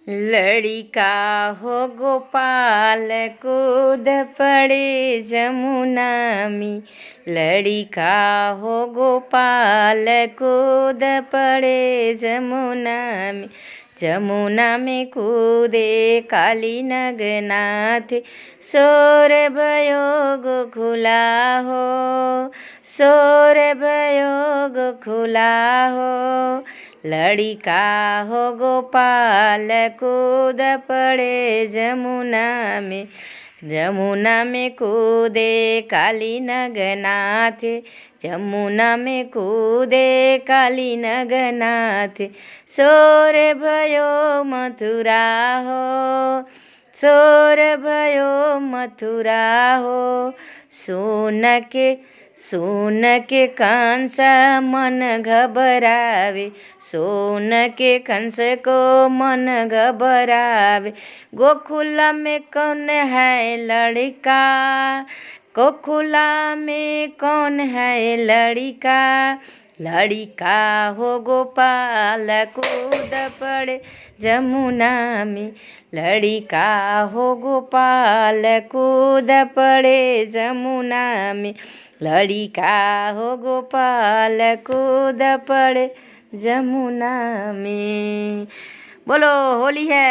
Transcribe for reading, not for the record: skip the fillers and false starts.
लड़िका हो गोपाल कूद पड़े जमुना में। लड़िका हो गोपाल कूद पड़े जमुना में। जमुना में कूदे काली नगनाथ, सोर भयो गोकुला हो, सोर भयो गोकुला हो। लड़िका हो गोपाल कूद पड़े जमुना में। जमुना में कूदे काली नगनाथ, जमुना में कूदे काली नगनाथ। सोर भयो मथुरा हो, सोर भयो मथुरा हो। सोन के कंस मन घबरावे, सोन के कंस को मन घबरावे। गोकुला में कौन है लड़का, गोकुला में कौन है लड़का। लड़िका हो गोपाल कूद पड़े जमुना में। लड़िका हो गोपाल कूद पड़े जमुना में। लड़िका हो गोपाल कूद पड़े जमुना में। बोलो होली है।